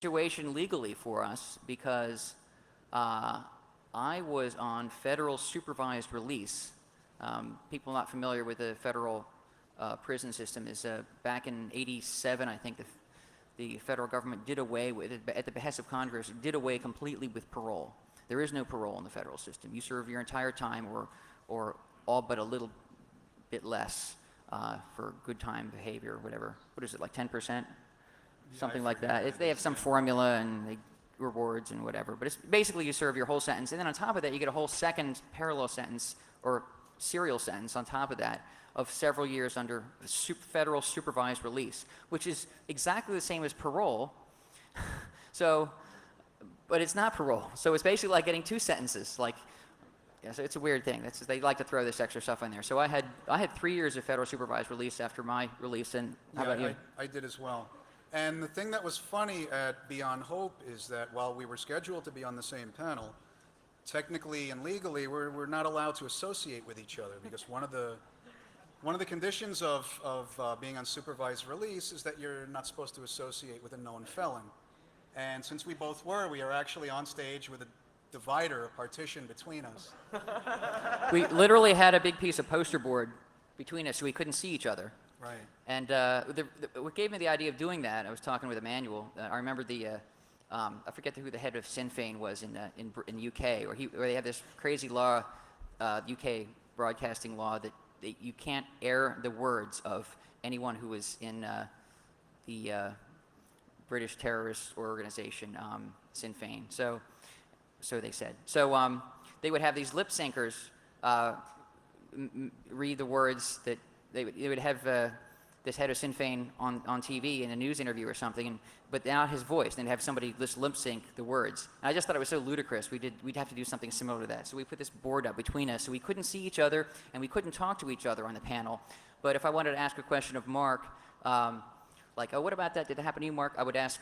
Situation legally for us because I was on federal supervised release. People not familiar with the federal prison system is back in '87, I think the federal government did away with, at the behest of Congress, did away completely with parole. There is no parole in the federal system. You serve your entire time or all but a little bit less for good time behavior, whatever. What is it, like 10%? Something like that. They have some formula and they rewards and whatever. But it's basically you serve your whole sentence. And then on top of that, you get a whole second parallel sentence or serial sentence on top of that of several years under federal supervised release, which is exactly the same as parole. So, but it's not parole. So it's basically like getting two sentences. Like, yeah, so it's a weird thing. They like to throw this extra stuff in there. So I had 3 years of federal supervised release after my release. And how about you? I did as well. And the thing that was funny at Beyond Hope is that while we were scheduled to be on the same panel, technically and legally we're not allowed to associate with each other because one of the conditions of being on supervised release is that you're not supposed to associate with a known felon. And since we both were, we are actually on stage with a divider, a partition between us. We literally had a big piece of poster board between us so we couldn't see each other. Right. And what gave me the idea of doing that, I was talking with Emmanuel. I remember I forget who the head of Sinn Féin was in the UK, where they have this crazy law, UK broadcasting law, that you can't air the words of anyone who was in the British terrorist organization, Sinn Féin. So they said. So they would have these lip syncers read the words that they would have this head of Sinn Féin on TV in a news interview or something, but not his voice. Then have somebody just lip sync the words. And I just thought it was so ludicrous. We'd have to do something similar to that. So we put this board up between us, so we couldn't see each other and we couldn't talk to each other on the panel. But if I wanted to ask a question of Mark, like, oh, what about that? Did it happen to you, Mark? I would ask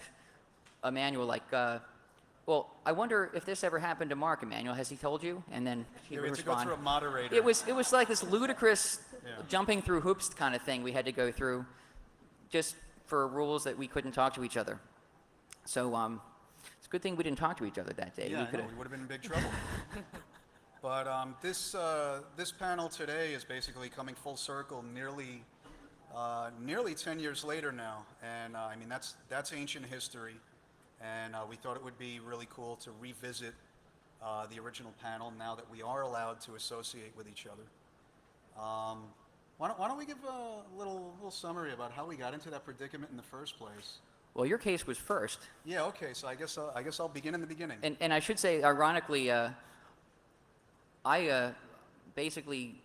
Emmanuel, like, well, I wonder if this ever happened to Mark, Emmanuel. Has he told you? And then he would respond. To go through a moderator. It was like this ludicrous jumping through hoops kind of thing we had to go through just for rules that we couldn't talk to each other. So it's a good thing we didn't talk to each other that day. Yeah, we would have been in big trouble. But this panel today is basically coming full circle nearly 10 years later now. And I mean, that's ancient history. And we thought it would be really cool to revisit the original panel now that we are allowed to associate with each other. Why don't we give a little summary about how we got into that predicament in the first place? Well, your case was first. Yeah. Okay. So I guess I'll begin in the beginning. And I should say, ironically, I basically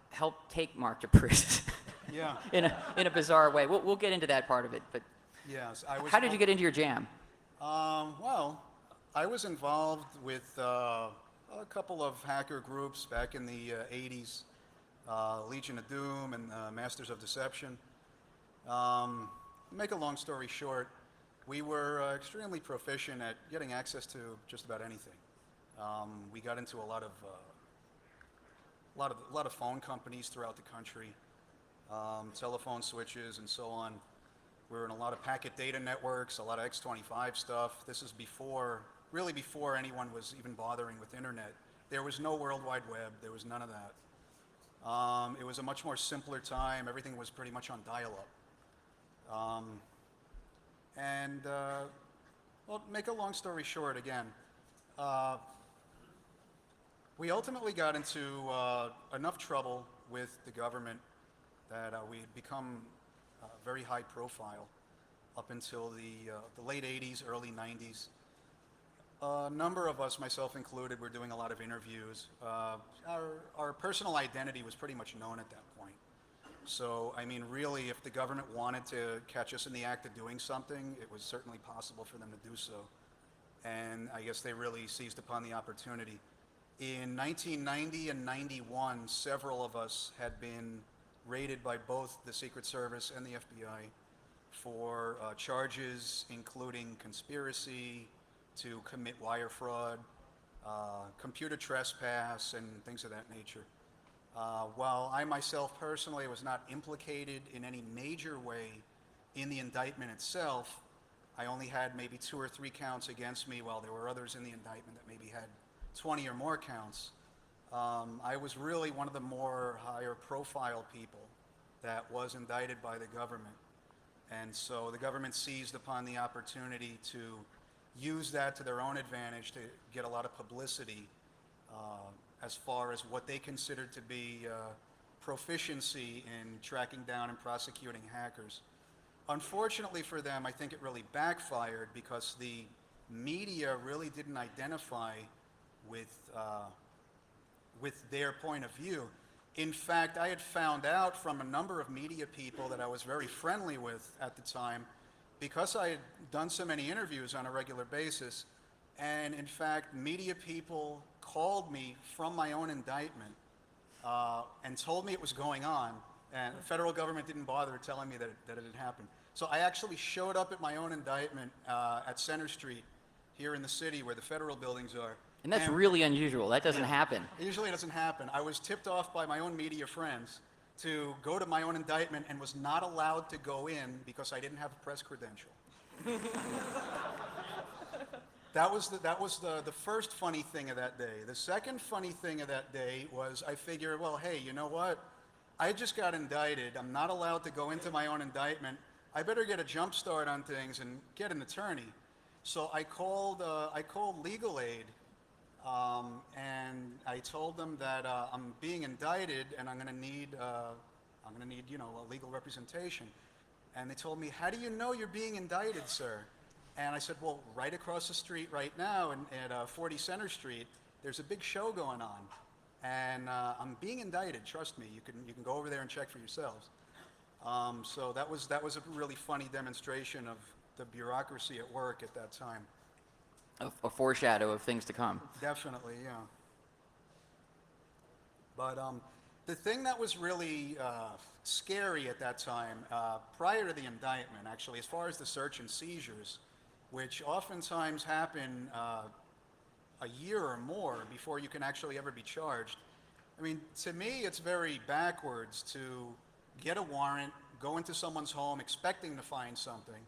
helped take Mark to prison. Yeah. in a bizarre way. We'll get into that part of it, but. Yes, How did you get into your jam? Well, I was involved with a couple of hacker groups back in the 80s, Legion of Doom and Masters of Deception. Make a long story short, we were extremely proficient at getting access to just about anything. We got into a lot of phone companies throughout the country, telephone switches and so on. We were in a lot of packet data networks, a lot of X25 stuff. This is really before anyone was even bothering with internet. There was no World Wide Web. There was none of that. It was a much more simpler time. Everything was pretty much on dial-up. Well, make a long story short again, we ultimately got into enough trouble with the government that we had become very high profile up until the late 80s, early 90s. A number of us, myself included, were doing a lot of interviews. Our personal identity was pretty much known at that point. So, I mean, really, if the government wanted to catch us in the act of doing something, it was certainly possible for them to do so. And I guess they really seized upon the opportunity. In 1990 and 91, several of us had been raided by both the Secret Service and the FBI for charges including conspiracy to commit wire fraud, computer trespass, and things of that nature. While I myself personally was not implicated in any major way in the indictment itself, I only had maybe 2 or 3 counts against me, while there were others in the indictment that maybe had 20 or more counts. I was really one of the more higher profile people that was indicted by the government. And so the government seized upon the opportunity to use that to their own advantage to get a lot of publicity as far as what they considered to be proficiency in tracking down and prosecuting hackers. Unfortunately for them, I think it really backfired because the media really didn't identify with their point of view. In fact, I had found out from a number of media people that I was very friendly with at the time, because I had done so many interviews on a regular basis. And in fact, media people called me from my own indictment and told me it was going on, and the federal government didn't bother telling me that it had happened. So I actually showed up at my own indictment at Center Street here in the city where the federal buildings are. And that's really unusual. That doesn't happen. Usually it doesn't happen. I was tipped off by my own media friends to go to my own indictment and was not allowed to go in because I didn't have a press credential. That was the first funny thing of that day. The second funny thing of that day was I figured, well, hey, you know what? I just got indicted. I'm not allowed to go into my own indictment. I better get a jump start on things and get an attorney. So I called Legal Aid, and I told them that I'm being indicted and I'm going to need a legal representation. And they told me, how do you know you're being indicted, sir? And I said, well, right across the street right now at 40 Center Street, there's a big show going on. And I'm being indicted, trust me. You can go over there and check for yourselves. So that was a really funny demonstration of the bureaucracy at work at that time. A foreshadow of things to come. Definitely, yeah. But the thing that was really scary at that time, prior to the indictment, actually, as far as the search and seizures, which oftentimes happen a year or more before you can actually ever be charged. I mean, to me, it's very backwards to get a warrant, go into someone's home expecting to find something,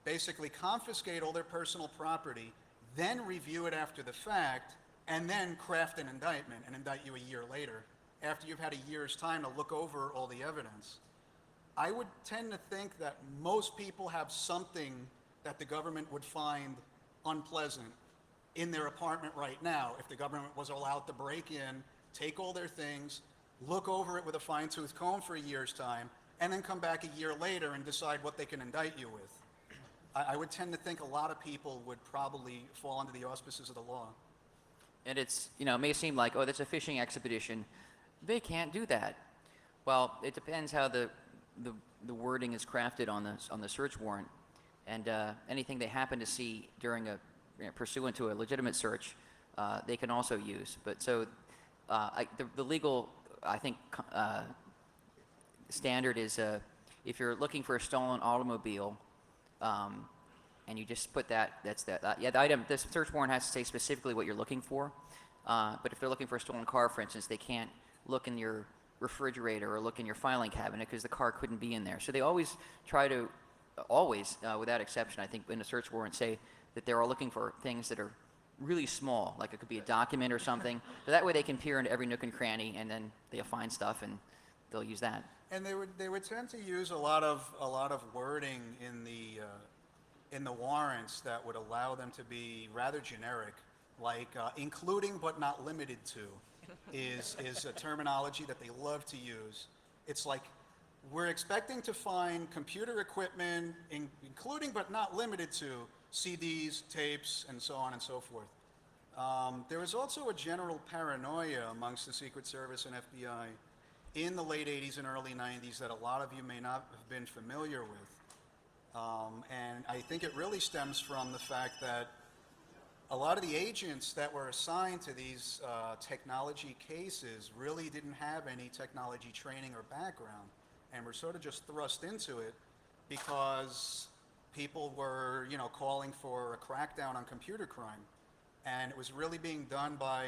basically confiscate all their personal property, then review it after the fact, and then craft an indictment and indict you a year later, after you've had a year's time to look over all the evidence. I would tend to think that most people have something that the government would find unpleasant in their apartment right now if the government was allowed to break in, take all their things, look over it with a fine-tooth comb for a year's time, and then come back a year later and decide what they can indict you with. I would tend to think a lot of people would probably fall under the auspices of the law. And it's, it may seem like, oh, that's a fishing expedition. They can't do that. Well, it depends how the wording is crafted on the search warrant. And anything they happen to see during pursuant to a legitimate search, they can also use. But so the legal, I think, standard is if you're looking for a stolen automobile, and you just put that's that. Yeah, the search warrant has to say specifically what you're looking for. But if they're looking for a stolen car, for instance, they can't look in your refrigerator or look in your filing cabinet because the car couldn't be in there. So they always try to, without exception, I think in a search warrant, say that they're all looking for things that are really small, like it could be a document or something. So that way they can peer into every nook and cranny, and then they'll find stuff and they'll use that. And they would tend to use a lot of wording in the warrants that would allow them to be rather generic, like including but not limited to is a terminology that they love to use. It's like, we're expecting to find computer equipment, including but not limited to CDs, tapes, and so on and so forth. There was also a general paranoia amongst the Secret Service and FBI in the late 80s and early 90s that a lot of you may not have been familiar with. And I think it really stems from the fact that a lot of the agents that were assigned to these technology cases really didn't have any technology training or background, and were sort of just thrust into it because people were, calling for a crackdown on computer crime. And it was really being done by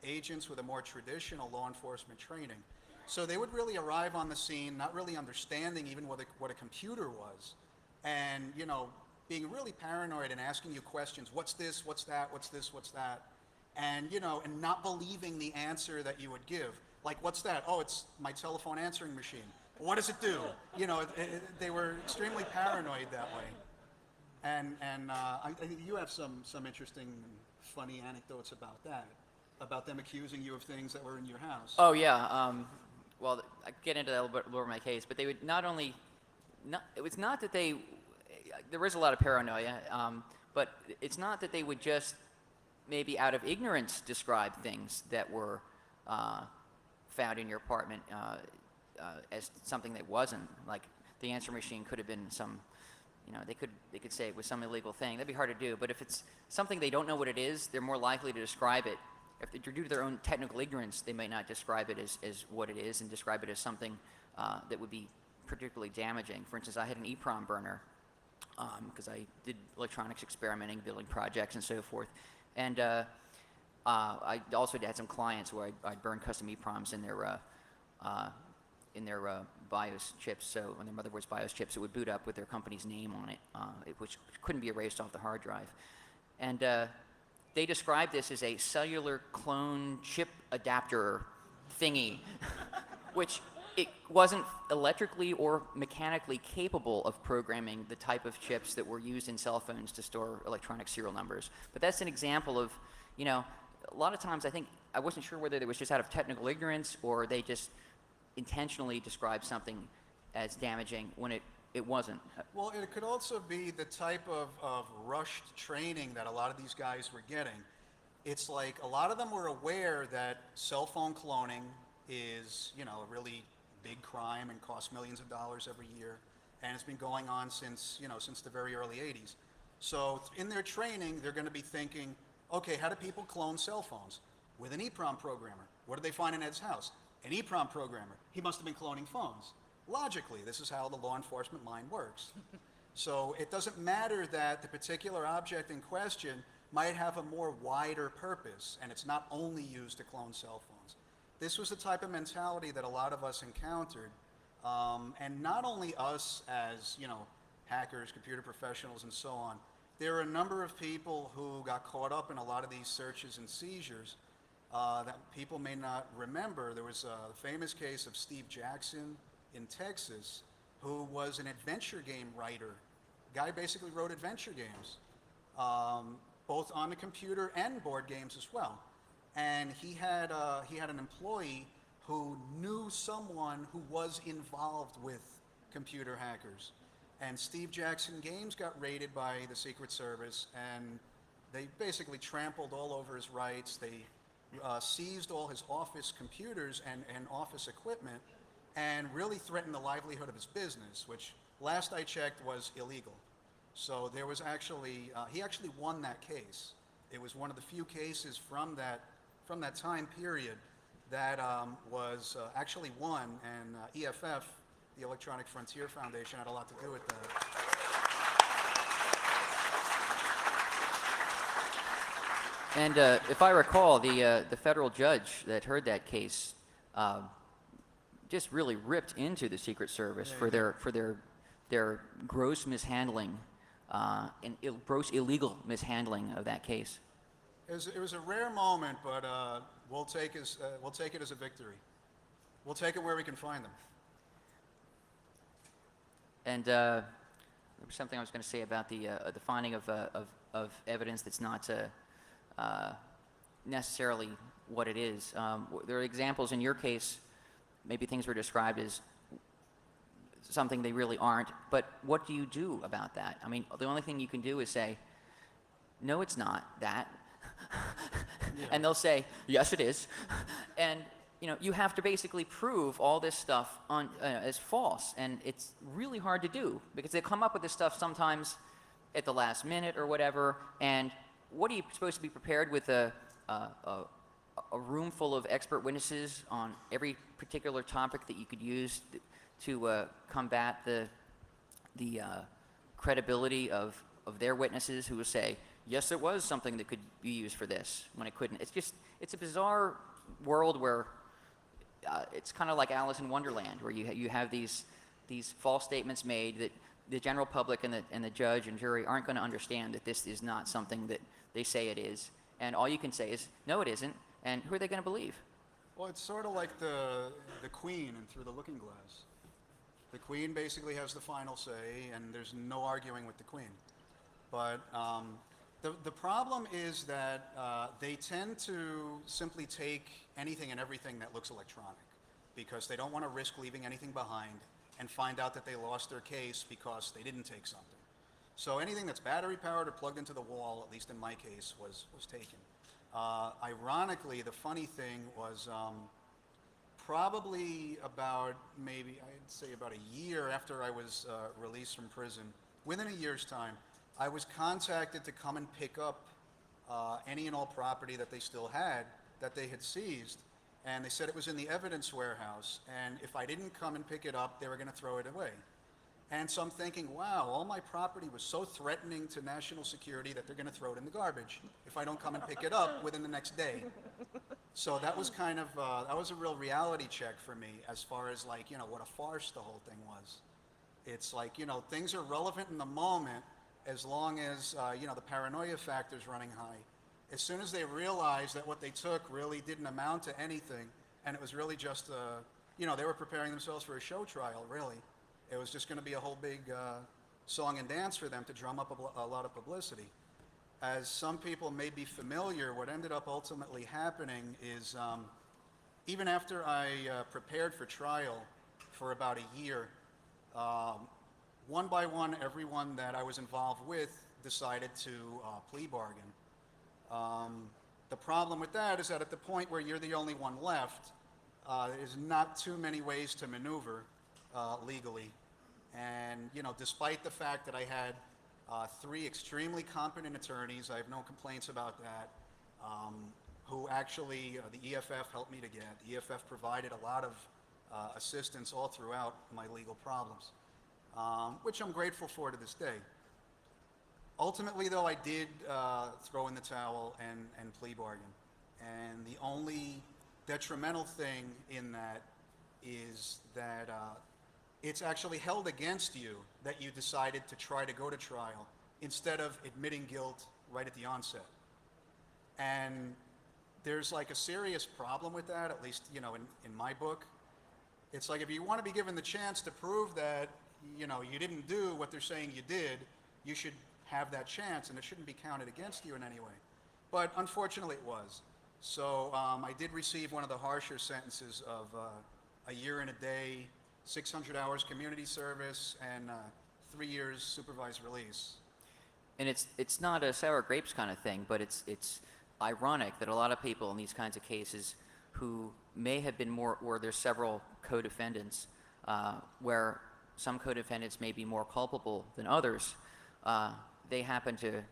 agents with a more traditional law enforcement training. So they would really arrive on the scene not really understanding even what a computer was, and, being really paranoid and asking you questions. What's this? What's that? What's this? What's that? And, and not believing the answer that you would give. Like, what's that? Oh, it's my telephone answering machine. What does it do? They were extremely paranoid that way. And I think you have some interesting, funny anecdotes about that, about them accusing you of things that were in your house. Oh yeah. Well, I get into that a little bit more in my case, but they would it was not that there is a lot of paranoia, but it's not that they would just maybe out of ignorance describe things that were found in your apartment as something that wasn't. Like the answer machine could have been some, they could say it was some illegal thing. That'd be hard to do. But if it's something they don't know what it is, they're more likely to describe it. If they're due to their own technical ignorance, they may not describe it as what it is and describe it as something that would be particularly damaging. For instance, I had an EEPROM burner because I did electronics experimenting, building projects, and so forth. And I also had some clients where I'd burn custom EEPROMs in their BIOS chips, so on their motherboard's BIOS chips, it would boot up with their company's name on it, which couldn't be erased off the hard drive. And they described this as a cellular clone chip adapter thingy, which it wasn't electrically or mechanically capable of programming the type of chips that were used in cell phones to store electronic serial numbers. But that's an example of, a lot of times I wasn't sure whether it was just out of technical ignorance or they just intentionally described something as damaging when it wasn't. Well, it could also be the type of rushed training that a lot of these guys were getting. It's like a lot of them were aware that cell phone cloning is, a really big crime and costs millions of dollars every year, and it's been going on since the very early 80s. So in their training, they're going to be thinking, okay, how do people clone cell phones? With an EEPROM programmer. What did they find in Ed's house? An EEPROM programmer. He must have been cloning phones. Logically, this is how the law enforcement mind works. So it doesn't matter that the particular object in question might have a more wider purpose, and it's not only used to clone cell phones. This was the type of mentality that a lot of us encountered, and not only us as, hackers, computer professionals, and so on. There are a number of people who got caught up in a lot of these searches and seizures that people may not remember. There was a famous case of Steve Jackson in Texas, who was an adventure game writer. Guy basically wrote adventure games, both on the computer and board games as well. And he had an employee who knew someone who was involved with computer hackers. And Steve Jackson Games got raided by the Secret Service, and they basically trampled all over his rights. They seized all his office computers and office equipment, and really threatened the livelihood of his business, which last I checked was illegal. So there was actually, he actually won that case. It was one of the few cases from that time period that was actually won, and EFF, the Electronic Frontier Foundation, had a lot to do with that. And if I recall, the federal judge that heard that case just really ripped into the Secret Service for their gross mishandling and gross illegal mishandling of that case. It was a rare moment, but we'll take it as a victory. We'll take it where we can find them. And there was something I was going to say about the finding of evidence that's not necessarily what it is. There are examples in your case, maybe things were described as something they really aren't, but what do you do about that? I mean, the only thing you can do is say, no, it's not that. Yeah. And they'll say, yes, it is. And you have to basically prove all this stuff as false, and it's really hard to do because they come up with this stuff sometimes at the last minute or whatever. And what are you supposed to be prepared with a room full of expert witnesses on every particular topic that you could use to combat the credibility of their witnesses who will say, yes, it was something that could be used for this when it couldn't. It's a bizarre world where it's kind of like Alice in Wonderland, where you have these false statements made that the general public and the judge and jury aren't going to understand that this is not something that they say it is. And all you can say is, no, it isn't. And who are they going to believe? Well, it's sort of like the Queen in Through the Looking Glass. The Queen basically has the final say, and there's no arguing with the Queen. But the problem is that they tend to simply take anything and everything that looks electronic because they don't want to risk leaving anything behind and find out that they lost their case because they didn't take something. So anything that's battery powered or plugged into the wall, at least in my case, was taken. Ironically, the funny thing was probably about maybe, I'd say about a year after I was released from prison, within a year's time, I was contacted to come and pick up any and all property that they still had that they had seized. And they said it was in the evidence warehouse, and if I didn't come and pick it up, they were going to throw it away. And so I'm thinking, wow, all my property was so threatening to national security that they're going to throw it in the garbage if I don't come and pick it up within the next day. So that was kind of, that was a real reality check for me as far as like, you know, what a farce the whole thing was. It's like, you know, things are relevant in the moment as long as, you know, the paranoia factor is running high. As soon as they realized that what they took really didn't amount to anything, and it was really just, you know, they were preparing themselves for a show trial, really. It was just going to be a whole big song and dance for them to drum up a lot of publicity. As some people may be familiar, what ended up ultimately happening is even after I prepared for trial for about a year, one by one, everyone that I was involved with decided to plea bargain. The problem with that is that at the point where you're the only one left, there's not too many ways to maneuver legally. And, you know, despite the fact that I had 3 extremely competent attorneys, I have no complaints about that, who actually the EFF helped me to get. The EFF provided a lot of assistance all throughout my legal problems, which I'm grateful for to this day. Ultimately, though, I did throw in the towel and plea bargain. And the only detrimental thing in that is that it's actually held against you that you decided to try to go to trial instead of admitting guilt right at the onset. And there's like a serious problem with that, at least, you know, in my book. It's like if you want to be given the chance to prove that, you know, you didn't do what they're saying you did, you should have that chance, and it shouldn't be counted against you in any way. But unfortunately it was. So I did receive one of the harsher sentences of a year and a day, 600 hours community service, and 3 years supervised release. And it's not a sour grapes kind of thing, but it's ironic that a lot of people in these kinds of cases who may have been more, or there's several co-defendants, where some co-defendants may be more culpable than others, they happen to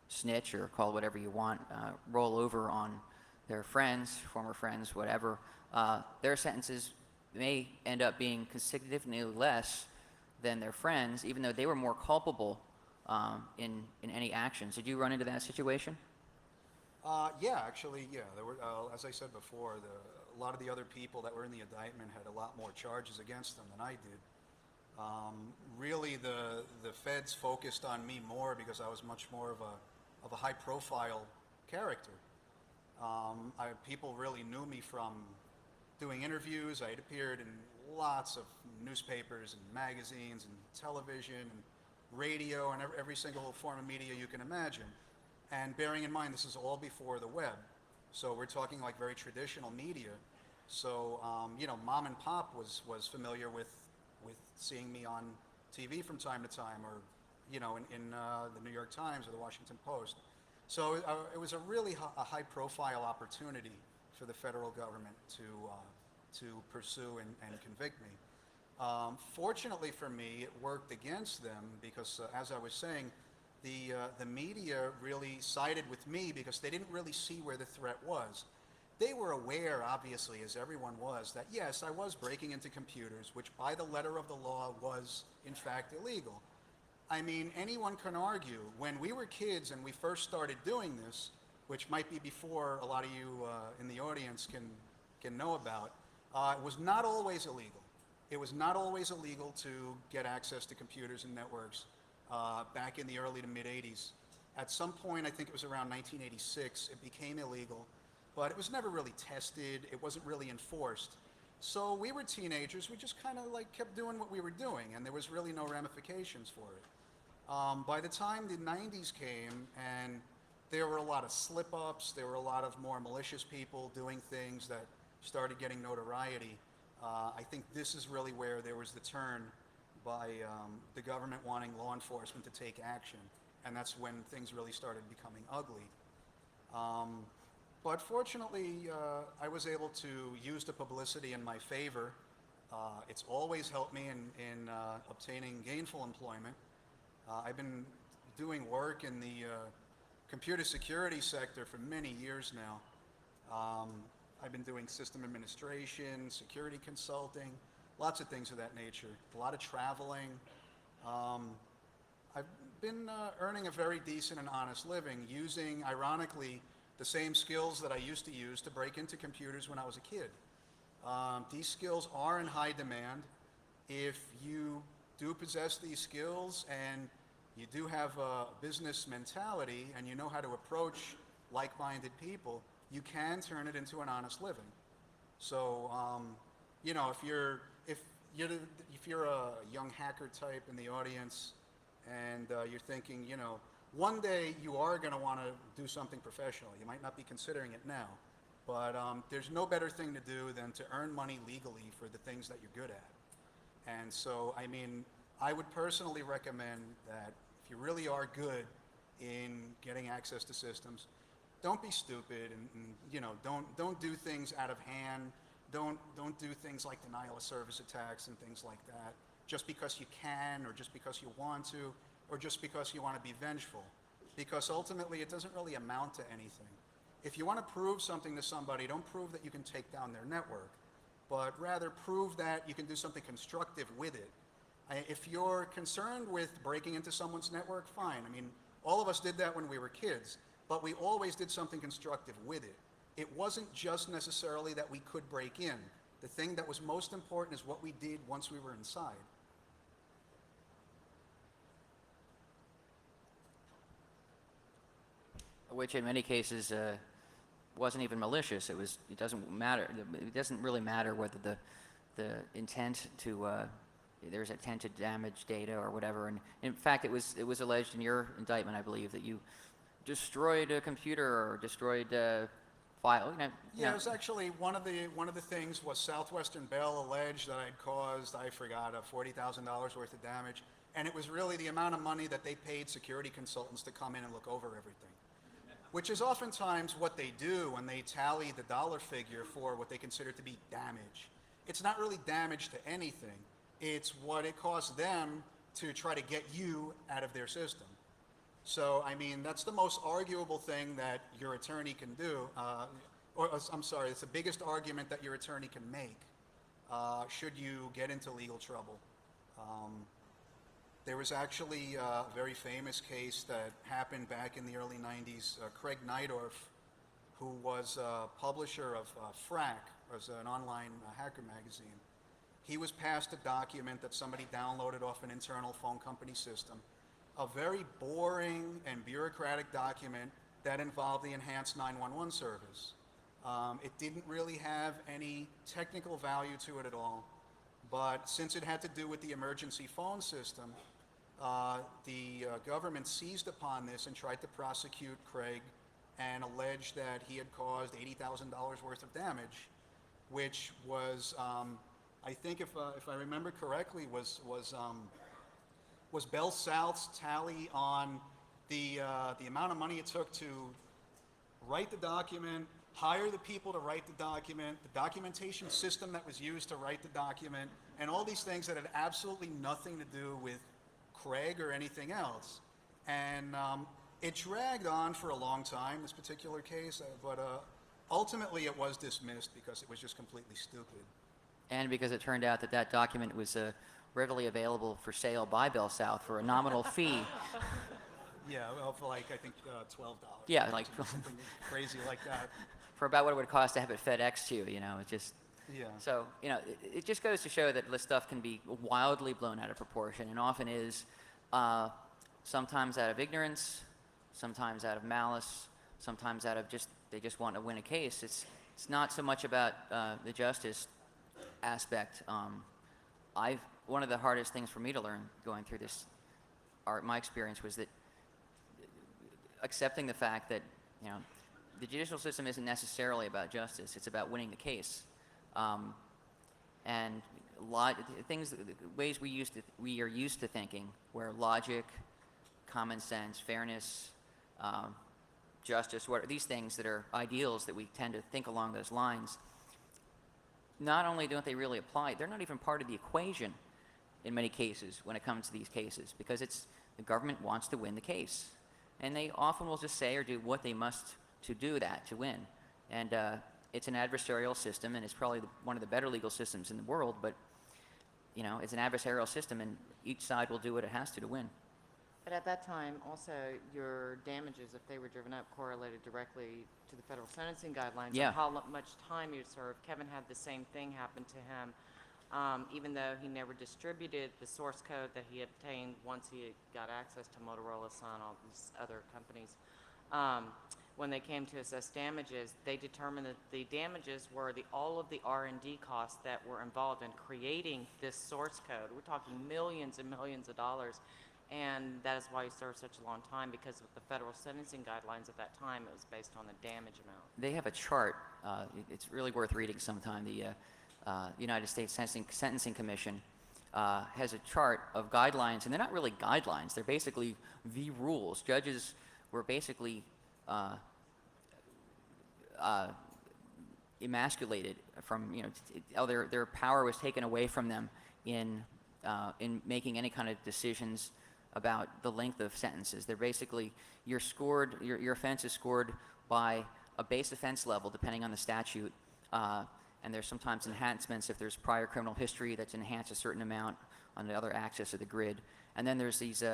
snitch or call whatever you want, roll over on their friends, former friends, whatever. Their sentences may end up being significantly less than their friends, even though they were more culpable in any actions. Did you run into that situation? Yeah, actually, yeah. There were, as I said before, a lot of the other people that were in the indictment had a lot more charges against them than I did. Really, the feds focused on me more because I was much more of a high-profile character. People really knew me from doing interviews. I had appeared in lots of newspapers and magazines and television and radio and every single form of media you can imagine. And bearing in mind, this is all before the web. So we're talking like very traditional media. So, you know, mom and pop was familiar with seeing me on TV from time to time, or, you know, in the New York Times or the Washington Post. So it was a really high-profile opportunity for the federal government to pursue and convict me. Fortunately for me, it worked against them because, as I was saying, the media really sided with me because they didn't really see where the threat was. They were aware, obviously, as everyone was, that yes, I was breaking into computers, which by the letter of the law was, in fact, illegal. I mean, anyone can argue, when we were kids and we first started doing this, which might be before a lot of you in the audience can know about, it was not always illegal. It was not always illegal to get access to computers and networks back in the early to mid 80s. At some point, I think it was around 1986, it became illegal, but it was never really tested. It wasn't really enforced. So we were teenagers. We just kind of like kept doing what we were doing, and there was really no ramifications for it. By the time the 90s came, and there were a lot of slip-ups, there were a lot of more malicious people doing things that started getting notoriety. I think this is really where there was the turn by the government wanting law enforcement to take action, and that's when things really started becoming ugly. But fortunately, I was able to use the publicity in my favor. It's always helped me in obtaining gainful employment. I've been doing work in the computer security sector for many years now. I've been doing system administration, security consulting, lots of things of that nature, a lot of traveling. I've been earning a very decent and honest living using, ironically, the same skills that I used to use to break into computers when I was a kid. These skills are in high demand. If you do possess these skills and you do have a business mentality and you know how to approach like-minded people, you can turn it into an honest living. So, you know, if you're a young hacker type in the audience and you're thinking, you know, one day you are going to want to do something professional. You might not be considering it now, but there's no better thing to do than to earn money legally for the things that you're good at. And so, I mean, I would personally recommend that if you really are good in getting access to systems, don't be stupid and you know, don't do things out of hand. Don't do things like denial of service attacks and things like that just because you can, or just because you want to, or just because you want to be vengeful. Because ultimately it doesn't really amount to anything. If you want to prove something to somebody, don't prove that you can take down their network, but rather prove that you can do something constructive with it. If you're concerned with breaking into someone's network, fine. I mean, all of us did that when we were kids, but we always did something constructive with it. It wasn't just necessarily that we could break in. The thing that was most important is what we did once we were inside. Which in many cases wasn't even malicious. It doesn't matter. It doesn't really matter whether the intent to there's intent to damage data or whatever. And in fact, it was alleged in your indictment, I believe, that you destroyed a computer or destroyed a file. Yeah, it was actually one of the things was Southwestern Bell alleged that I'd caused, I forgot, $40,000 worth of damage, and it was really the amount of money that they paid security consultants to come in and look over everything, which is oftentimes what they do when they tally the dollar figure for what they consider to be damage. It's not really damage to anything. It's what it costs them to try to get you out of their system. So, I mean, that's the most arguable thing that your attorney can do, I'm sorry, it's the biggest argument that your attorney can make should you get into legal trouble. There was actually a very famous case that happened back in the early 90s. Craig Neidorf, who was a publisher of Frack, was an online hacker magazine. He was passed a document that somebody downloaded off an internal phone company system, a very boring and bureaucratic document that involved the enhanced 911 service. It didn't really have any technical value to it at all, but since it had to do with the emergency phone system, the government seized upon this and tried to prosecute Craig and alleged that he had caused $80,000 worth of damage, which was, I think if I remember correctly, was Bell South's tally on the amount of money it took to write the document, hire the people to write the document, the documentation system that was used to write the document, and all these things that had absolutely nothing to do with Craig or anything else. And it dragged on for a long time, this particular case, but ultimately it was dismissed because it was just completely stupid. And because it turned out that that document was readily available for sale by Bell South for a nominal fee. Yeah, well, for like, I think, $12. Yeah, like something crazy like that. For about what it would cost to have it FedEx to you, you know, it just... Yeah. So, it just goes to show that this stuff can be wildly blown out of proportion, and often is, sometimes out of ignorance, sometimes out of malice, sometimes out of they just want to win a case. It's not so much about the justice aspect. One of the hardest things for me to learn going through my experience was that accepting the fact that, the judicial system isn't necessarily about justice. It's about winning the case. And ways we are used to thinking, where logic, common sense, fairness, justice, what are these things that are ideals that we tend to think along those lines, not only don't they really apply, they're not even part of the equation in many cases when it comes to these cases, because the government wants to win the case. And they often will just say or do what they must to do that, to win. And it's an adversarial system, and it's probably one of the better legal systems in the world, but it's an adversarial system, and each side will do what it has to win. But at that time, also, your damages, if they were driven up, correlated directly to the federal sentencing guidelines Yeah. on how much time you'd serve. Kevin had the same thing happen to him, even though he never distributed the source code that he obtained once he got access to Motorola Sun, all these other companies. When they came to assess damages, they determined that the damages were all of the R&D costs that were involved in creating this source code. We're talking millions and millions of dollars, and that is why he served such a long time, because with the federal sentencing guidelines at that time, it was based on the damage amount. They have a chart. It's really worth reading sometime. The United States Sentencing Commission has a chart of guidelines, and they're not really guidelines. They're basically the rules. Judges were basically emasculated from, their power was taken away from them in making any kind of decisions about the length of sentences. They're basically, your offense is scored by a base offense level depending on the statute, and there's sometimes enhancements if there's prior criminal history that's enhanced a certain amount on the other axis of the grid. And then there's these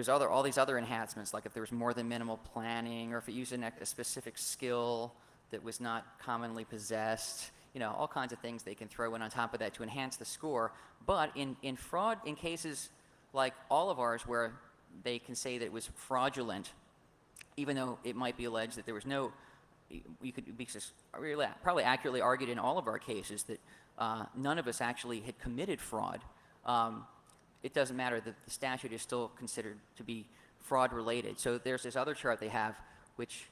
all these other enhancements, like if there was more than minimal planning, or if it used a specific skill that was not commonly possessed, all kinds of things they can throw in on top of that to enhance the score. But in fraud, in cases like all of ours where they can say that it was fraudulent, even though it might be alleged that there was no, you could be really, probably accurately argued in all of our cases that none of us actually had committed fraud. It doesn't matter, that the statute is still considered to be fraud related. So there's this other chart they have, which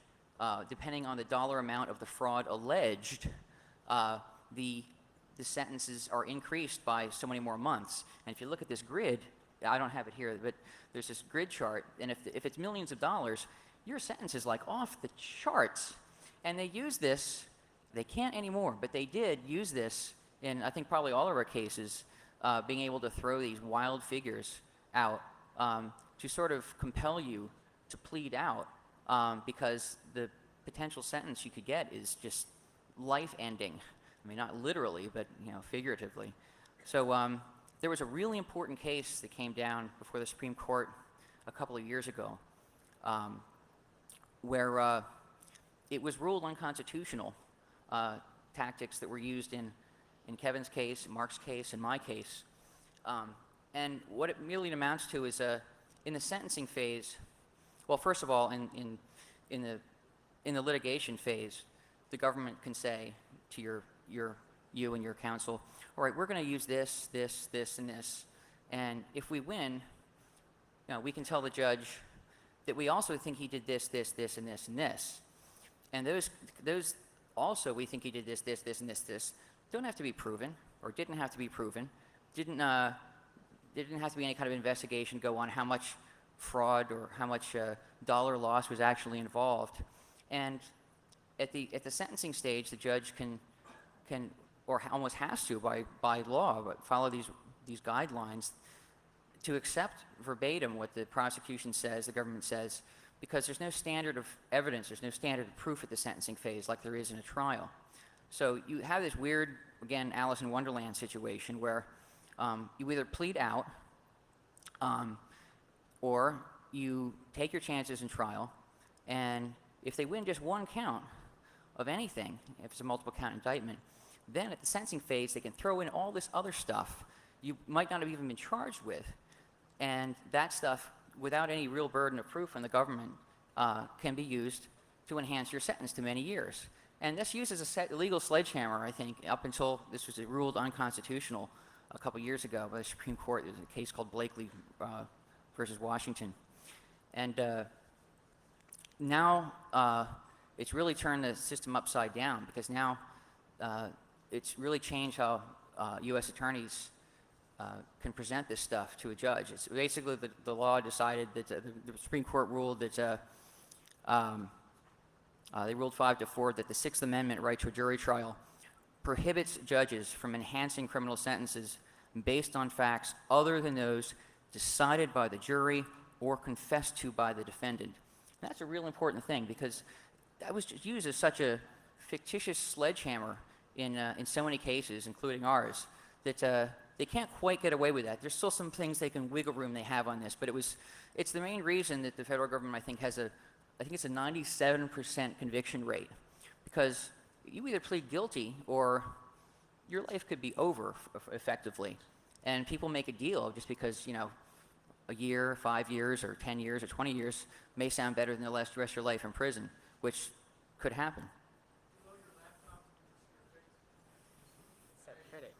depending on the dollar amount of the fraud alleged, the sentences are increased by so many more months. And if you look at this grid, I don't have it here, but there's this grid chart, and if it's millions of dollars, your sentence is like off the charts. And they use this, they can't anymore, but they did use this in, I think, probably all of our cases, being able to throw these wild figures out to sort of compel you to plead out, because the potential sentence you could get is just life-ending. I mean, not literally, but figuratively. So there was a really important case that came down before the Supreme Court a couple of years ago, where it was ruled unconstitutional, tactics that were used in Kevin's case, Mark's case, and my case. And what it merely amounts to is, in the sentencing phase, well, first of all, in the litigation phase, the government can say to you and your counsel, all right, we're going to use this, this, this, and this. And if we win, we can tell the judge that we also think he did this, this, this, and this, and this. And those also, we think he did this, this, this, and this, don't have to be proven, or didn't have to be proven. There didn't have to be any kind of investigation go on how much fraud or how much dollar loss was actually involved. And at the sentencing stage, the judge can or almost has to by law follow these guidelines to accept verbatim what the prosecution says, the government says, because there's no standard of evidence, there's no standard of proof at the sentencing phase like there is in a trial. So you have this weird, again, Alice in Wonderland situation where you either plead out or you take your chances in trial, and if they win just one count of anything, if it's a multiple count indictment, Then at the sentencing phase, they can throw in all this other stuff you might not have even been charged with. And that stuff, without any real burden of proof from the government, can be used to enhance your sentence to many years. And this uses a legal sledgehammer, I think, up until this was ruled unconstitutional a couple years ago by the Supreme Court. There's a case called Blakely versus Washington. And now it's really turned the system upside down, because now it's really changed how U.S. attorneys can present this stuff to a judge. It's basically the law decided that the Supreme Court ruled that they ruled 5-4 that the Sixth Amendment right to a jury trial prohibits judges from enhancing criminal sentences based on facts other than those decided by the jury or confessed to by the defendant. And that's a real important thing, because that was just used as such a fictitious sledgehammer in so many cases, including ours, that they can't quite get away with that. There's still some things they can wiggle room they have on this, but it's the main reason that the federal government, I think, has I think it's a 97% conviction rate, because you either plead guilty or your life could be over effectively. And people make a deal just because, you know, a year, 5 years, or 10 years, or 20 years may sound better than the rest of your life in prison, which could happen. So critic.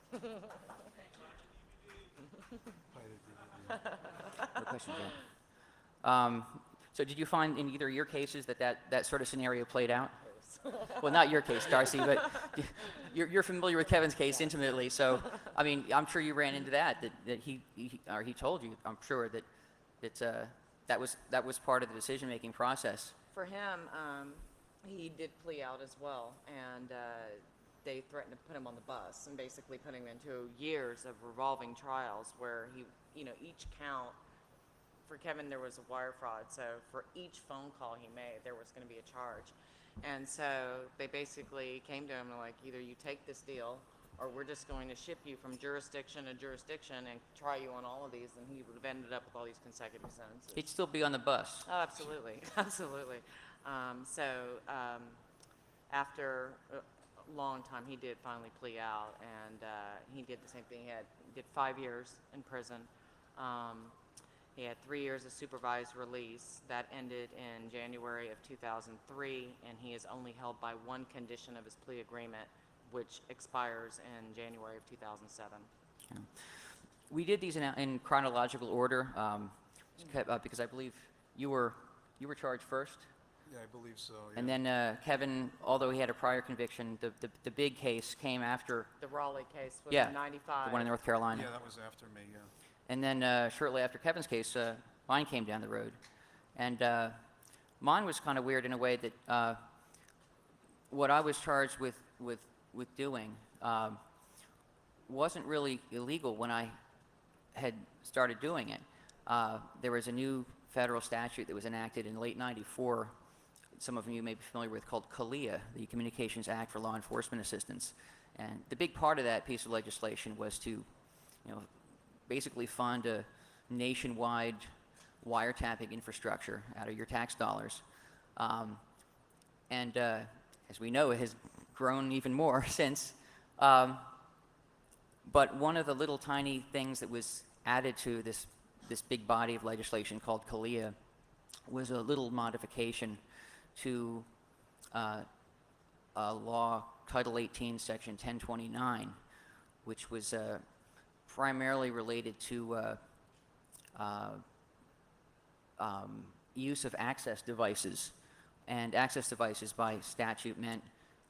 Good question, Jen. So did you find in either of your cases that sort of scenario played out? Well, not your case, Darcy, but you're familiar with Kevin's case intimately. So, I mean, I'm sure you ran into that he told you, I'm sure, that was part of the decision-making process. For him, he did plea out as well, and they threatened to put him on the bus and basically put him into years of revolving trials where he, you know, each count. For Kevin, there was a wire fraud, so for each phone call he made, there was going to be a charge. And so they basically came to him and like, either you take this deal, or we're just going to ship you from jurisdiction to jurisdiction and try you on all of these, and he would have ended up with all these consecutive sentences. He'd still be on the bus. Oh, absolutely, absolutely. After a long time, he did finally plea out, and he did the same thing. He did 5 years in prison. He had 3 years of supervised release. That ended in January of 2003, and he is only held by one condition of his plea agreement, which expires in January of 2007. Yeah. We did these in chronological order, because I believe you were charged first. Yeah, I believe so. Yeah. And then Kevin, although he had a prior conviction, the big case came after. The Raleigh case was Yeah, in 95. the one in North Carolina. Yeah, that was after me, yeah. And then shortly after Kevin's case, mine came down the road. And mine was kind of weird in a way that what I was charged with doing wasn't really illegal when I had started doing it. There was a new federal statute that was enacted in late '94. Some of you may be familiar with, called CALEA, the Communications Act for Law Enforcement Assistance. And the big part of that piece of legislation was to, basically fund a nationwide wiretapping infrastructure out of your tax dollars. As we know, it has grown even more since. But one of the little tiny things that was added to this big body of legislation called CALEA was a little modification to a law, Title 18, Section 1029, which was primarily related to use of access devices. And access devices by statute meant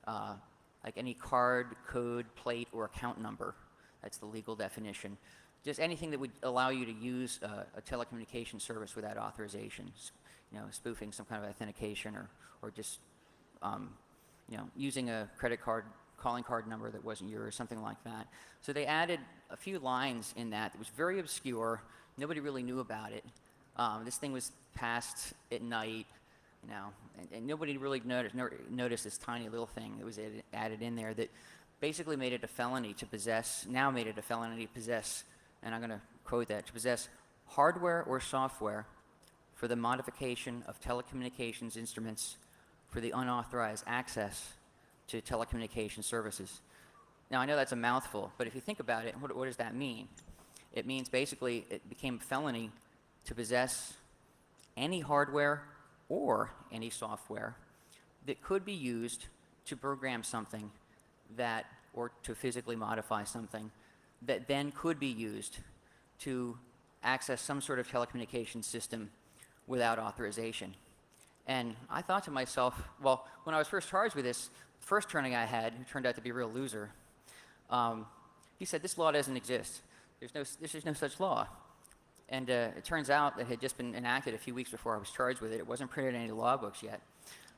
like any card, code, plate, or account number. That's the legal definition. Just anything that would allow you to use a telecommunication service without authorization. Spoofing some kind of authentication, or just using a credit card calling card number that wasn't yours, something like that. So they added a few lines in that was very obscure. Nobody really knew about it. This thing was passed at night, and nobody really noticed this tiny little thing that was added in there that basically made it a felony to possess, and I'm going to quote that, to possess hardware or software for the modification of telecommunications instruments for the unauthorized access to telecommunication services. Now, I know that's a mouthful, but if you think about it, what does that mean? It means basically it became a felony to possess any hardware or any software that could be used to program something that, or to physically modify something that then could be used to access some sort of telecommunications system without authorization. And I thought to myself, well, when I was first charged with this, the first attorney I had, who turned out to be a real loser, he said, this law doesn't exist. There's no such law. And it turns out it had just been enacted a few weeks before I was charged with it. It wasn't printed in any law books yet,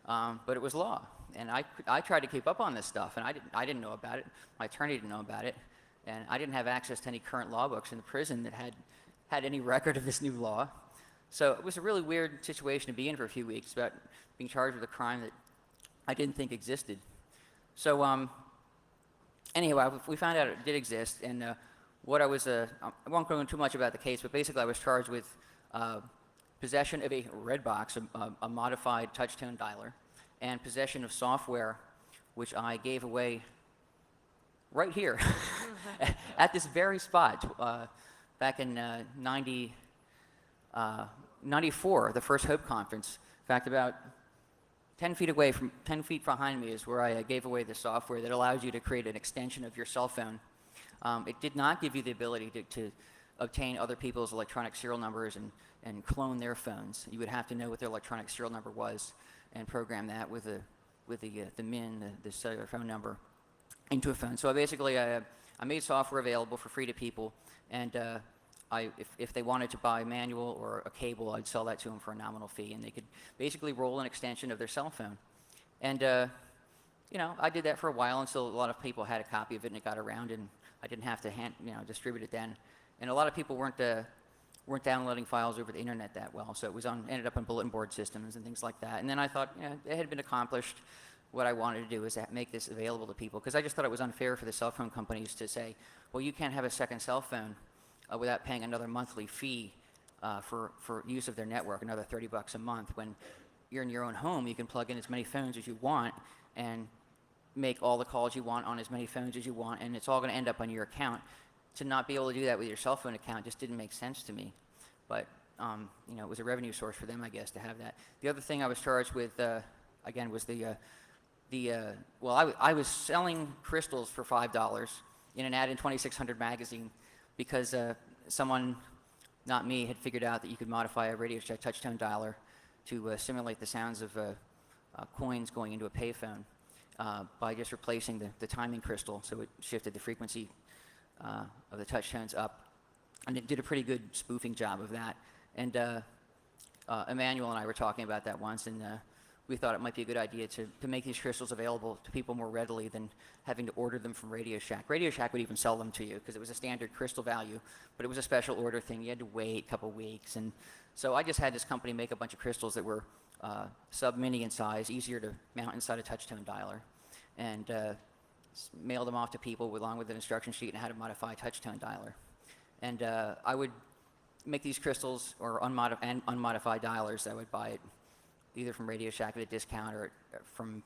but it was law. And I tried to keep up on this stuff, and I didn't know about it. My attorney didn't know about it, and I didn't have access to any current law books in the prison that had any record of this new law. So it was a really weird situation to be in for a few weeks about being charged with a crime that I didn't think existed. So anyway, we found out it did exist, and what I won't go into too much about the case, but basically I was charged with possession of a red box, a modified touch-tone dialer, and possession of software, which I gave away right here at this very spot back in 94, the first Hope Conference. In fact, about 10 feet behind me is where I gave away the software that allows you to create an extension of your cell phone. It did not give you the ability to obtain other people's electronic serial numbers and clone their phones. You would have to know what their electronic serial number was and program that with the MIN, the cellular phone number, into a phone. So basically, I made software available for free to people, and if they wanted to buy a manual or a cable, I'd sell that to them for a nominal fee, and they could basically roll an extension of their cell phone. And you know, I did that for a while until a lot of people had a copy of it and it got around, and I didn't have to distribute it then. And a lot of people weren't downloading files over the internet that well, so it ended up on bulletin board systems and things like that. And then I thought, it had been accomplished. What I wanted to do is make this available to people, because I just thought it was unfair for the cell phone companies to say, well, you can't have a second cell phone without paying another monthly fee for use of their network, another $30 a month. When you're in your own home, you can plug in as many phones as you want and make all the calls you want on as many phones as you want, and it's all going to end up on your account. To not be able to do that with your cell phone account just didn't make sense to me. But it was a revenue source for them, I guess, to have that. The other thing I was charged with, again, was I was selling crystals for $5 in an ad in 2600 magazine, because someone, not me, had figured out that you could modify a Radio Shack touch-tone dialer to simulate the sounds of coins going into a payphone by just replacing the timing crystal, so it shifted the frequency of the touch tones up, and it did a pretty good spoofing job of that. And Emmanuel and I were talking about that once, and we thought it might be a good idea to make these crystals available to people more readily than having to order them from Radio Shack. Radio Shack would even sell them to you because it was a standard crystal value, but it was a special order thing. You had to wait a couple weeks, and so I just had this company make a bunch of crystals that were sub-mini in size, easier to mount inside a touch-tone dialer, and mailed them off to people along with an instruction sheet on how to modify a touch-tone dialer. And I would make these crystals or unmodified dialers. I would buy it either from Radio Shack at a discount or from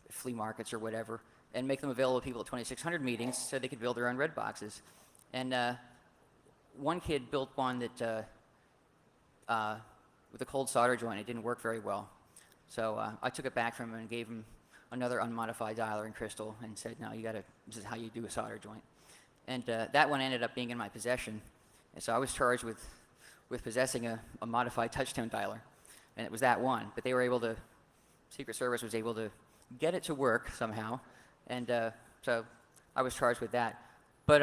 flea markets or whatever, and make them available to people at 2600 meetings so they could build their own red boxes. And one kid built one that with a cold solder joint. It didn't work very well. So I took it back from him and gave him another unmodified dialer and crystal and said, no, this is how you do a solder joint. And that one ended up being in my possession. And so I was charged with possessing a modified touch-tone dialer. And it was that one. But they were able to, Secret Service was able to get it to work somehow. And so I was charged with that. But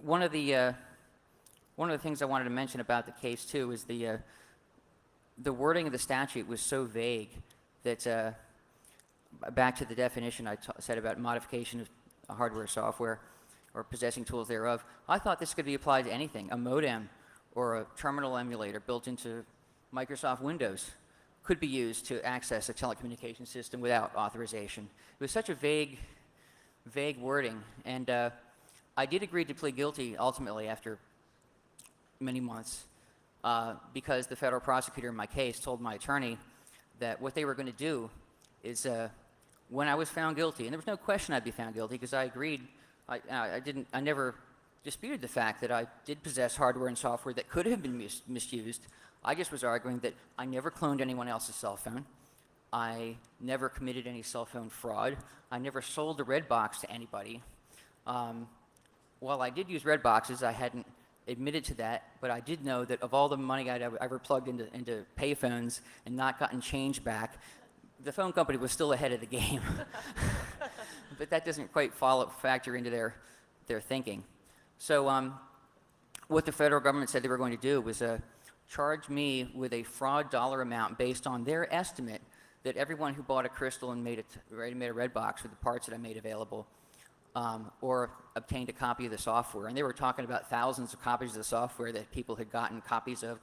one of the things I wanted to mention about the case, too, is the wording of the statute was so vague that, back to the definition I said about modification of hardware, software, or possessing tools thereof, I thought this could be applied to anything. A modem or a terminal emulator built into Microsoft Windows could be used to access a telecommunications system without authorization. It was such a vague wording, and I did agree to plead guilty ultimately after many months because the federal prosecutor in my case told my attorney that what they were going to do is when I was found guilty, and there was no question I'd be found guilty because I agreed, I never disputed the fact that I did possess hardware and software that could have been misused. I just was arguing that I never cloned anyone else's cell phone. I never committed any cell phone fraud. I never sold a red box to anybody. While I did use red boxes, I hadn't admitted to that, but I did know that of all the money I'd ever plugged into payphones and not gotten change back, the phone company was still ahead of the game. But that doesn't quite factor into their thinking. So what the federal government said they were going to do was charge me with a fraud dollar amount based on their estimate that everyone who bought a crystal and made a red box with the parts that I made available, or obtained a copy of the software. And they were talking about thousands of copies of the software that people had gotten copies of,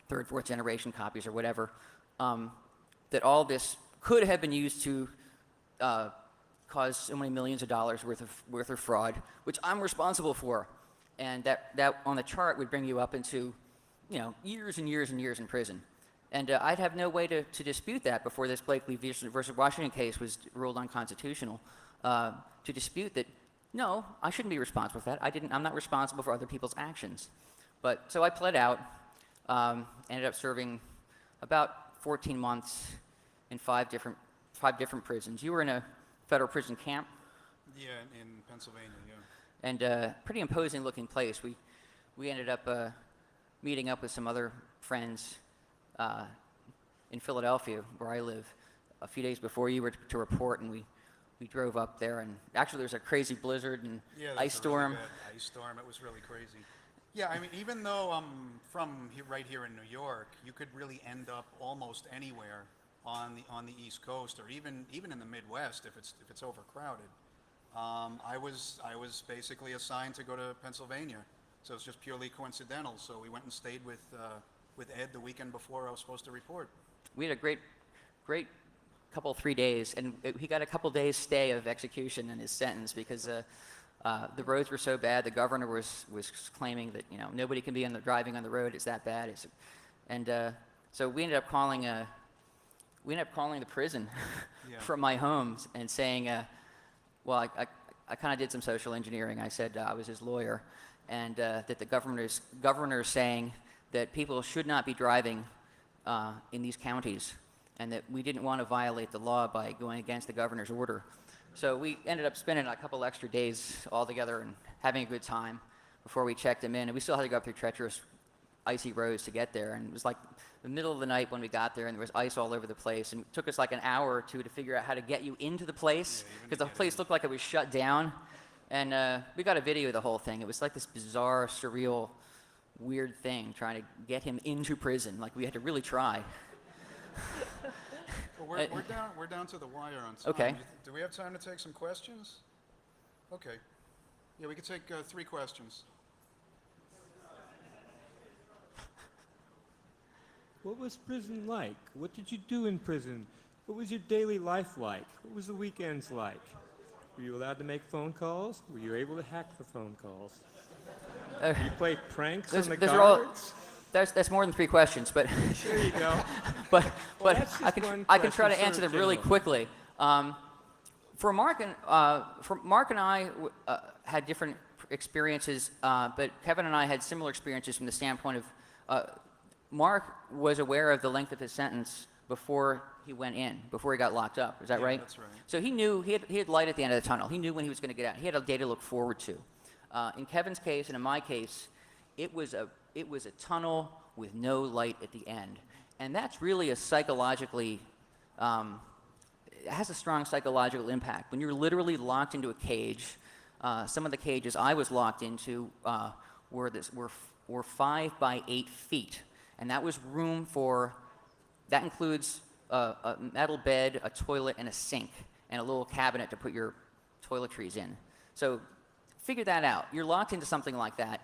third, fourth generation copies or whatever, that all this could have been used to cause so many millions of dollars worth of fraud, which I'm responsible for. And that on the chart would bring you up into, years and years and years in prison. And I'd have no way to dispute that before this Blakely versus Washington case was ruled unconstitutional, to dispute that, no, I shouldn't be responsible for that. I'm not responsible for other people's actions. But so I pled out, ended up serving about 14 months in five different prisons. You were in a federal prison camp? Yeah, in Pennsylvania, yeah. And pretty imposing looking place. We ended up meeting up with some other friends in Philadelphia, where I live, a few days before you were to report, and we drove up there, and actually there was a crazy blizzard and ice storm. Really bad ice storm. It was really crazy. Yeah, I mean, even though I'm from right here in New York, you could really end up almost anywhere on the East Coast, or even in the Midwest if it's overcrowded. I was basically assigned to go to Pennsylvania, so it's just purely coincidental. So we went and stayed with Ed the weekend before I was supposed to report. We had a great couple 3 days, and he got a couple days stay of execution in his sentence because the roads were so bad. The governor was claiming that nobody can be driving on the road. It's that bad. So we ended up calling the prison from my home and saying, well, I kind of did some social engineering. I said I was his lawyer, and that the governor's saying that people should not be driving in these counties, and that we didn't want to violate the law by going against the governor's order. So we ended up spending a couple extra days all together and having a good time before we checked him in. And we still had to go up through treacherous, icy roads to get there. And it was like the middle of the night when we got there, and there was ice all over the place. And it took us like an hour or two to figure out how to get you into the place, because the place looked like it was shut down. And we got a video of the whole thing. It was like this bizarre, surreal, weird thing trying to get him into prison. Like, we had to really try. Well, we're down to the wire on time. Okay. Do we have time to take some questions? Okay. Yeah, we could take 3 questions. What was prison like? What did you do in prison? What was your daily life like? What was the weekends like? Were you allowed to make phone calls? Were you able to hack the phone calls? Did you play pranks on the guards? That's more than 3 questions, but There you go. but that's I just one can try to question, answer sort them of really general. quickly. For Mark and I had different experiences, but Kevin and I had similar experiences from the standpoint of Mark was aware of the length of his sentence before he went in, before he got locked up. Is that Yeah, right? that's right. So he knew he had light at the end of the tunnel. He knew when he was going to get out. He had a day to look forward to. In Kevin's case and in my case, it was a tunnel with no light at the end, and that's really a psychologically. It has a strong psychological impact when you're literally locked into a cage. Some of the cages I was locked into were 5 by 8 feet, and that was room for. That includes a metal bed, a toilet, and a sink, and a little cabinet to put your toiletries in. So figure that out. You're locked into something like that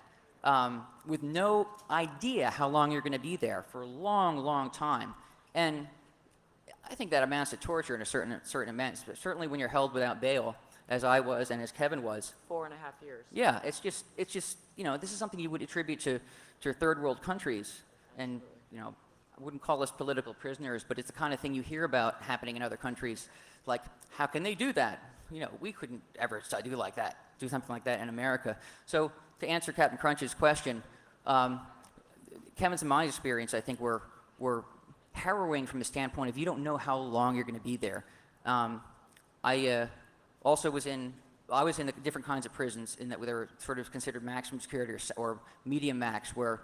with no idea how long you're going to be there for a long, long time. And I think that amounts to torture in a certain amount, but certainly when you're held without bail, as I was and as Kevin was. 4.5 years. Yeah, it's just this is something you would attribute to third world countries, and wouldn't call us political prisoners, but it's the kind of thing you hear about happening in other countries. Like, how can they do that? You know, we couldn't ever do something like that in America. So to answer Captain Crunch's question, Kevin's and my experience, I think, were harrowing from the standpoint of you don't know how long you're going to be there. I also was in the different kinds of prisons in that they were sort of considered maximum security or medium max, where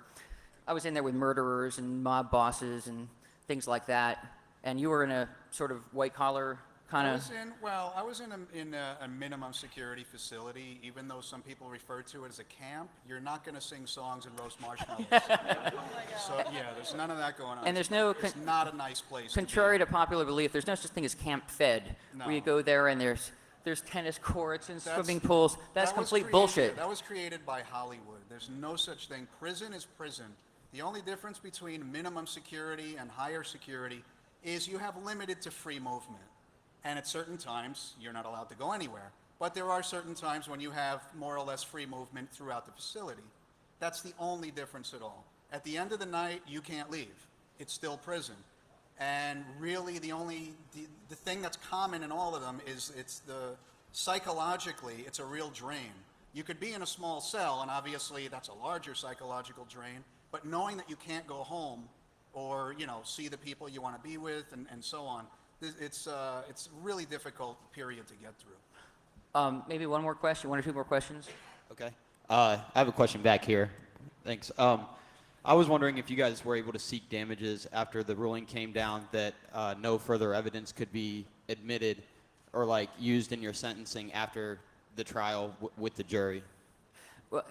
I was in there with murderers and mob bosses and things like that. And you were in a sort of white collar kind of. I was in a minimum security facility, even though some people refer to it as a camp. You're not going to sing songs and roast marshmallows. So yeah, there's none of that going on. And there's no It's not a nice place. Contrary to popular belief, there's no such thing as Camp Fed, where you No. go there and there's tennis courts and That's- swimming pools. That's That was complete created- bullshit. That was created by Hollywood. There's no such thing. Prison is prison. The only difference between minimum security and higher security is you have limited to free movement. And at certain times, you're not allowed to go anywhere. But there are certain times when you have more or less free movement throughout the facility. That's the only difference at all. At the end of the night, you can't leave. It's still prison. And really the thing that's common in all of them is psychologically, it's a real drain. You could be in a small cell, and obviously that's a larger psychological drain, but knowing that you can't go home or, you know, see the people you want to be with and so on, it's a really difficult period to get through. Maybe one or two more questions. Okay. I have a question back here. Thanks. I was wondering if you guys were able to seek damages after the ruling came down that no further evidence could be admitted or like used in your sentencing after the trial with the jury. Well,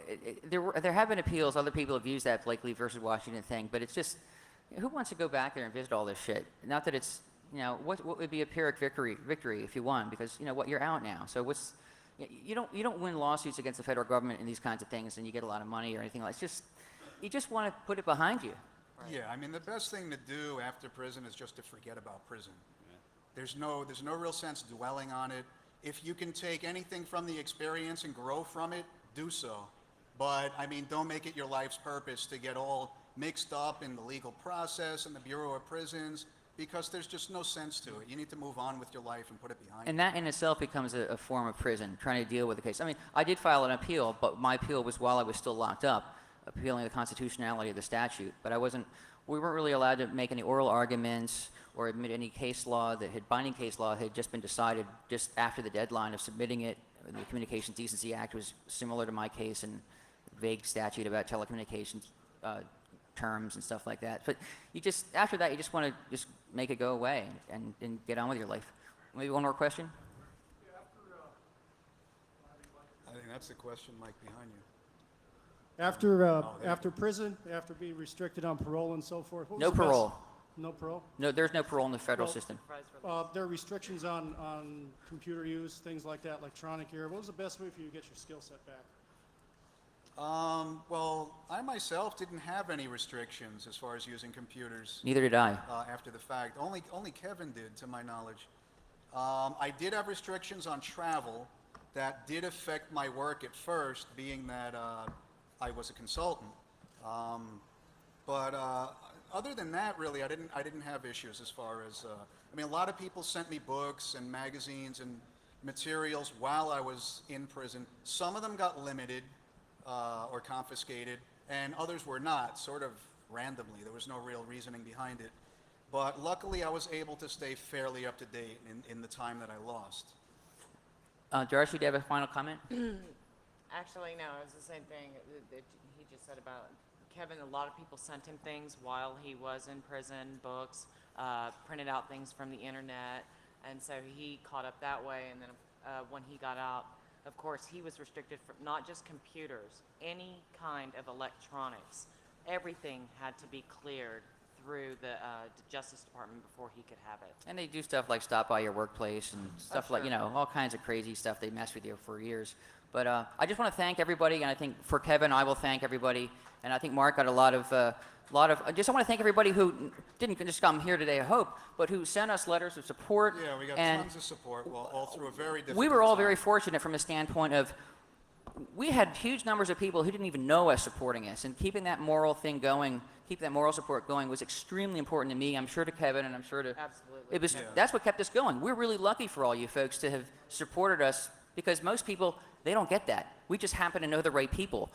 there have been appeals. Other people have used that Blakely versus Washington thing, but it's just, who wants to go back there and visit all this shit? Not that it's, you know, what would be a Pyrrhic victory if you won? Because, you know what, you're out now. So you don't win lawsuits against the federal government in these kinds of things and you get a lot of money or anything like that. It's just, you just want to put it behind you. Yeah, I mean, the best thing to do after prison is just to forget about prison. There's no real sense dwelling on it. If you can take anything from the experience and grow from it, do so. But, I mean, don't make it your life's purpose to get all mixed up in the legal process and the Bureau of Prisons, because there's just no sense to it. You need to move on with your life and put it behind And you. that in itself becomes a form of prison, trying to deal with the case. I mean, I did file an appeal, but my appeal was while I was still locked up, appealing the constitutionality of the statute. But we weren't really allowed to make any oral arguments or admit any binding case law had just been decided just after the deadline of submitting it. The Communications Decency Act was similar to my case, and vague statute about telecommunications terms and stuff like that. But after that, you just want to just make it go away and get on with your life. Maybe one more question? I think that's the question, Mike, behind you. After prison, after being restricted on parole and so forth. what was No the best- parole. No parole? No, there's no parole in the federal Well, system. There are restrictions on computer use, things like that, electronic era. What was the best way for you to get your skill set back? Well, I myself didn't have any restrictions as far as using computers Neither did I. after the fact. Only Kevin did, to my knowledge. I did have restrictions on travel that did affect my work at first, being that I was a consultant. But other than that, really, I didn't have issues as far as. I mean, a lot of people sent me books and magazines and materials while I was in prison. Some of them got limited or confiscated, and others were not, sort of randomly. There was no real reasoning behind it. But luckily, I was able to stay fairly up to date in the time that I lost. Darcy, do you have a final comment? Actually, no, it was the same thing that he just said about Kevin. A lot of people sent him things while he was in prison, books, printed out things from the internet, and so he caught up that way. And then when he got out, of course, he was restricted from not just computers, any kind of electronics. Everything had to be cleared through the Justice Department before he could have it. And they do stuff like stop by your workplace and stuff like, sure. you know, all kinds of crazy stuff. They mess with you for years. But I just want to thank everybody, and I think for Kevin, I will thank everybody. And I think Mark got a lot of I just want to thank everybody who didn't just come here today, I hope, but who sent us letters of support. Yeah, we got and tons of support, all through a very difficult we were all time. very fortunate from a standpoint of we had huge numbers of people who didn't even know us supporting us, and keeping that moral thing going keep that moral support going was extremely important to me. I'm sure to Kevin, and I'm sure to Absolutely. it was Yeah. that's what kept us going. We're really lucky for all you folks to have supported us because most people they don't get that. We just happen to know the right people.